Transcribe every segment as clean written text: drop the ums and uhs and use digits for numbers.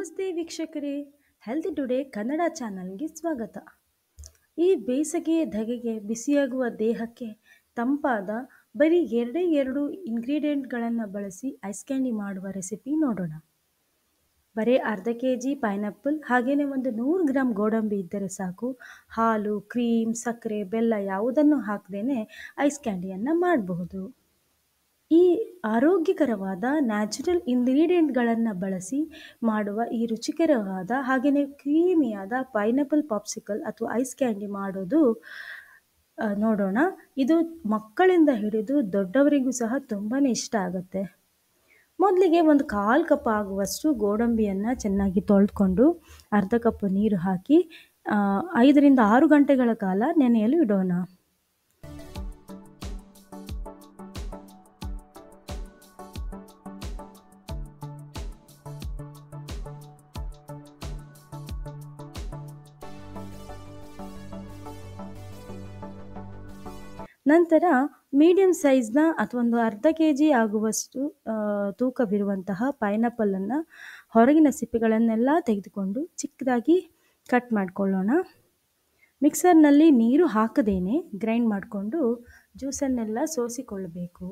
ನಮಸ್ತೆ ವೀಕ್ಷಕರೇ, healthy today Kannada ಚಾನಲ್ಗೆ ಸ್ವಾಗತ. ಈ ಬೇಸಿಗೆಯ ಧಗೆಗೆ ಬಿಸಿಯಾಗುವ ದೇಹಕ್ಕೆ ತಂಪಾದ ಬರೀ ಎರಡು ಇಂಗ್ರೀಡಿಯೆಂಟ್ಗಳನ್ನು ಬಳಸಿ ಐಸ್ ಕ್ಯಾಂಡಿ ಮಾಡುವ ರೆಸಿಪಿ ನೋಡೋಣ. ಬರೀ ಅರ್ಧ kg ಪೈನಾಪಲ್ ಹಾಗೆಯೇ 100 ಗ್ರಾಂ ಗೋಡಂಬಿ ಇದ್ದರೆ ಸಾಕು. ಹಾಲು, ಕ್ರೀಮ್, ಸಕ್ಕರೆ, ಬೆಲ್ಲ ಯಾವುದನ್ನು ಹಾಕದೇನೆ ಐಸ್ ಕ್ಯಾಂಡಿಯನ್ನು ಮಾಡಬಹುದು. ಈ ಆರೋಗ್ಯಕರವಾದ ನ್ಯಾಚುರಲ್ ಇಂಗ್ರೀಡಿಯೆಂಟ್ಗಳನ್ನು ಬಳಸಿ ಮಾಡುವ ಈ ರುಚಿಕರವಾದ ಹಾಗೆಯೇ ಕ್ರೀಮಿಯಾದ ಪೈನಾಪಲ್ ಪಾಪ್ಸಿಕಲ್ ಅಥವಾ ಐಸ್ ಕ್ಯಾಂಡಿ ಮಾಡೋದು ನೋಡೋಣ. ಇದು ಮಕ್ಕಳಿಂದ ಹಿಡಿದು ದೊಡ್ಡವರಿಗೂ ಸಹ ತುಂಬಾ ಇಷ್ಟ ಆಗುತ್ತೆ. ಮೊದಲಿಗೆ 1/4 ಕಪ್ ಆಗುವಷ್ಟು ಗೋಡಂಬಿಯನ್ನು ಚೆನ್ನಾಗಿ ತೊಳೆದುಕೊಂಡು ಅರ್ಧ ಕಪ್ ನೀರು ಹಾಕಿ 5 ರಿಂದ 6 ಗಂಟೆಗಳ ಕಾಲ ನೆನೆಯಲು ಇಡೋಣ. ನಂತರ ಮೀಡಿಯಂ ಸೈಜ್ನ ಅಥವಾ ಅರ್ಧ kg ಆಗುವಷ್ಟು ತೂಕವಿರುವಂತಹ ಪೈನಾಪಲನ್ನು ಹೊರಗಿನ ಸಿಪ್ಪೆಗಳನ್ನೆಲ್ಲ ತೆಗೆದುಕೊಂಡು ಚಿಕ್ಕದಾಗಿ ಕಟ್ ಮಾಡಿಕೊಳ್ಳೋಣ. ಮಿಕ್ಸರ್ನಲ್ಲಿ ನೀರು ಹಾಕದೇನೆ ಗ್ರೈಂಡ್ ಮಾಡಿಕೊಂಡು ಜ್ಯೂಸನ್ನೆಲ್ಲ ಸೋಸಿಕೊಳ್ಳಬೇಕು.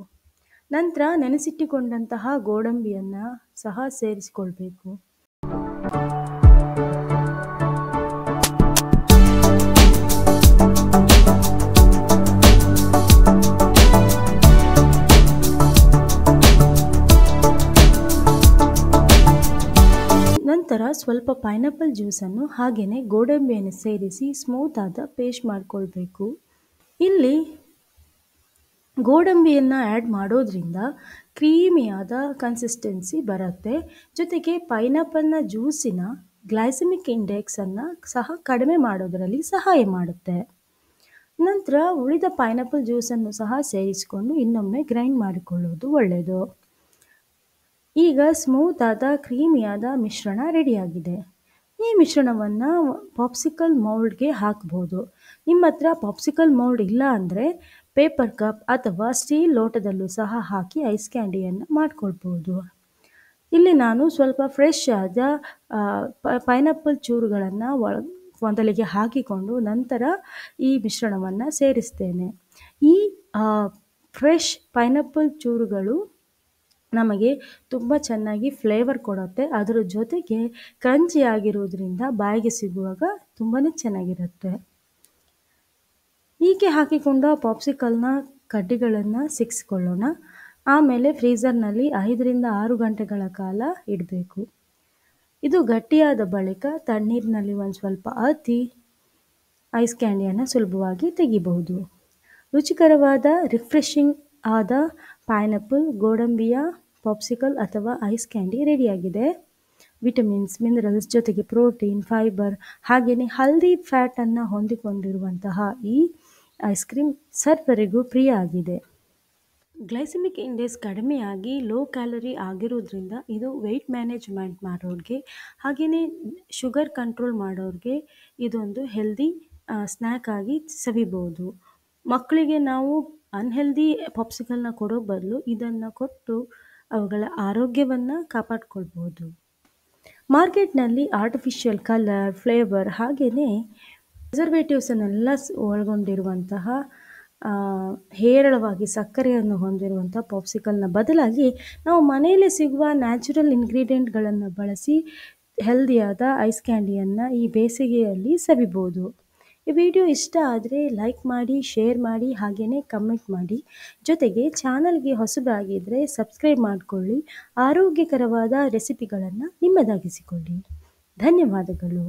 ನಂತರ ನೆನೆಸಿಟ್ಟುಕೊಂಡಂತಹ ಗೋಡಂಬಿಯನ್ನು ಸಹ ಸೇರಿಸಿಕೊಳ್ಬೇಕು. ನಂತರ ಸ್ವಲ್ಪ ಪೈನಾಪಲ್ ಜ್ಯೂಸನ್ನು ಹಾಗೆಯೇ ಗೋಡಂಬಿಯನ್ನು ಸೇರಿಸಿ ಸ್ಮೂತ್ ಆದ ಪೇಸ್ಟ್ ಮಾಡಿಕೊಳ್ಬೇಕು. ಇಲ್ಲಿ ಗೋಡಂಬಿಯನ್ನು ಆ್ಯಡ್ ಮಾಡೋದ್ರಿಂದ ಕ್ರೀಮಿಯಾದ ಕನ್ಸಿಸ್ಟೆನ್ಸಿ ಬರುತ್ತೆ. ಜೊತೆಗೆ ಪೈನಾಪಲ್ನ ಜ್ಯೂಸಿನ ಗ್ಲೈಸೆಮಿಕ್ ಇಂಡೆಕ್ಸನ್ನು ಸಹ ಕಡಿಮೆ ಮಾಡೋದರಲ್ಲಿ ಸಹಾಯ ಮಾಡುತ್ತೆ. ನಂತರ ಉಳಿದ ಪೈನಾಪಲ್ ಜ್ಯೂಸನ್ನು ಸಹ ಸೇರಿಸಿಕೊಂಡು ಇನ್ನೊಮ್ಮೆ ಗ್ರೈಂಡ್ ಮಾಡಿಕೊಳ್ಳೋದು ಒಳ್ಳೆಯದು. ಈಗ ಸ್ಮೂತ್ ಆದ ಕ್ರೀಮಿಯಾದ ಮಿಶ್ರಣ ರೆಡಿಯಾಗಿದೆ. ಈ ಮಿಶ್ರಣವನ್ನು ಪಾಪ್ಸಿಕಲ್ ಮೌಲ್ಡ್ಗೆ ಹಾಕ್ಬೋದು. ನಿಮ್ಮ ಹತ್ರ ಪಾಪ್ಸಿಕಲ್ ಮೌಲ್ಡ್ ಇಲ್ಲ ಅಂದರೆ ಪೇಪರ್ ಕಪ್ ಅಥವಾ ಸ್ಟೀಲ್ ಲೋಟದಲ್ಲೂ ಸಹ ಹಾಕಿ ಐಸ್ ಕ್ಯಾಂಡಿಯನ್ನು ಮಾಡ್ಕೊಳ್ಬೋದು. ಇಲ್ಲಿ ನಾನು ಸ್ವಲ್ಪ ಫ್ರೆಶ್ ಆದ ಪೈನಾಪಲ್ ಚೂರುಗಳನ್ನು ಮೊದಲಿಗೆ ಹಾಕಿಕೊಂಡು ನಂತರ ಈ ಮಿಶ್ರಣವನ್ನು ಸೇರಿಸ್ತೇನೆ. ಈ ಫ್ರೆಶ್ ಪೈನಾಪಲ್ ಚೂರುಗಳು ನಮಗೆ ತುಂಬ ಚೆನ್ನಾಗಿ ಫ್ಲೇವರ್ ಕೊಡುತ್ತೆ. ಅದರ ಜೊತೆಗೆ ಕ್ರಂಚಿ ಆಗಿರೋದ್ರಿಂದ ಬಾಯಿಗೆ ಸಿಗುವಾಗ ತುಂಬಾ ಚೆನ್ನಾಗಿರುತ್ತೆ. ಹೀಗೆ ಹಾಕಿಕೊಂಡ ಪಾಪ್ಸಿಕಲ್ನ ಕಡ್ಡಿಗಳನ್ನು ಸಿಕ್ಕಿಸ್ಕೊಳ್ಳೋಣ. ಆಮೇಲೆ ಫ್ರೀಝರ್ನಲ್ಲಿ 5 ರಿಂದ 6 ಗಂಟೆಗಳ ಕಾಲ ಇಡಬೇಕು. ಇದು ಗಟ್ಟಿಯಾದ ಬಳಿಕ ತಣ್ಣೀರಿನಲ್ಲಿ ಒಂದು ಸ್ವಲ್ಪ ಅದ್ದಿ ಐಸ್ ಕ್ಯಾಂಡಿಯನ್ನು ಸುಲಭವಾಗಿ ತೆಗಿಬಹುದು. ರುಚಿಕರವಾದ ರಿಫ್ರೆಶಿಂಗ್ ಆದ ಪೈನಾಪಲ್ ಗೋಡಂಬಿಯ ಪಾಪ್ಸಿಕಲ್ ಅಥವಾ ಐಸ್ ಕ್ಯಾಂಡಿ ರೆಡಿಯಾಗಿದೆ. ವಿಟಮಿನ್ಸ್, ಮಿನರಲ್ಸ್ ಜೊತೆಗೆ ಪ್ರೋಟೀನ್, ಫೈಬರ್ ಹಾಗೆಯೇ ಹೆಲ್ದಿ ಫ್ಯಾಟನ್ನು ಹೊಂದಿಕೊಂಡಿರುವಂತಹ ಈ ಐಸ್ ಕ್ರೀಮ್ ಸರ್ವರಿಗೂ ಪ್ರಿಯ ಆಗಿದೆ. ಗ್ಲೈಸೆಮಿಕ್ ಇಂಡೆಕ್ಸ್ ಕಡಿಮೆಯಾಗಿ ಲೋ ಕ್ಯಾಲರಿ ಆಗಿರೋದ್ರಿಂದ ಇದು ವೆಯ್ಟ್ ಮ್ಯಾನೇಜ್ಮೆಂಟ್ ಮಾಡೋರಿಗೆ ಹಾಗೆಯೇ ಶುಗರ್ ಕಂಟ್ರೋಲ್ ಮಾಡೋರಿಗೆ ಇದೊಂದು ಹೆಲ್ದಿ ಸ್ನ್ಯಾಕ್ ಆಗಿ ಸವಿಬೋದು. ಮಕ್ಕಳಿಗೆ ನಾವು ಅನ್ಹೆಲ್ದಿ ಪಾಪ್ಸಿಕಲ್ನ ಕೊಡೋ ಬದಲು ಇದನ್ನು ಕೊಟ್ಟು ಅವುಗಳ ಆರೋಗ್ಯವನ್ನು ಕಾಪಾಡಿಕೊಳ್ಬೋದು. ಮಾರ್ಕೆಟ್ನಲ್ಲಿ ಆರ್ಟಿಫಿಷಿಯಲ್ ಕಲರ್, ಫ್ಲೇವರ್ ಹಾಗೆಯೇ ಪ್ರಿಸರ್ವೇಟಿವ್ಸನ್ನೆಲ್ಲ ಒಳಗೊಂಡಿರುವಂತಹ ಹೇರಳವಾಗಿ ಸಕ್ಕರೆಯನ್ನು ಹೊಂದಿರುವಂಥ ಪಾಪ್ಸಿಕಲ್ನ ಬದಲಾಗಿ ನಾವು ಮನೆಯಲ್ಲೇ ಸಿಗುವ ನ್ಯಾಚುರಲ್ ಇಂಗ್ರೀಡಿಯೆಂಟ್ಗಳನ್ನು ಬಳಸಿ ಹೆಲ್ದಿಯಾದ ಐಸ್ ಕ್ಯಾಂಡಿಯನ್ನು ಈ ಬೇಸಿಗೆಯಲ್ಲಿ ಸವಿಬೋದು. ಈ ವಿಡಿಯೋ ಇಷ್ಟ ಆದರೆ ಲೈಕ್ ಮಾಡಿ, ಶೇರ್ ಮಾಡಿ ಹಾಗೆಯೇ ಕಮೆಂಟ್ ಮಾಡಿ. ಜೊತೆಗೆ ಚಾನಲ್ಗೆ ಹೊಸಬರಾಗಿದ್ದರೆ ಸಬ್ಸ್ಕ್ರೈಬ್ ಮಾಡಿಕೊಳ್ಳಿ. ಆರೋಗ್ಯಕರವಾದ ರೆಸಿಪಿಗಳನ್ನು ನಿಮ್ಮದಾಗಿಸಿಕೊಳ್ಳಿ. ಧನ್ಯವಾದಗಳು.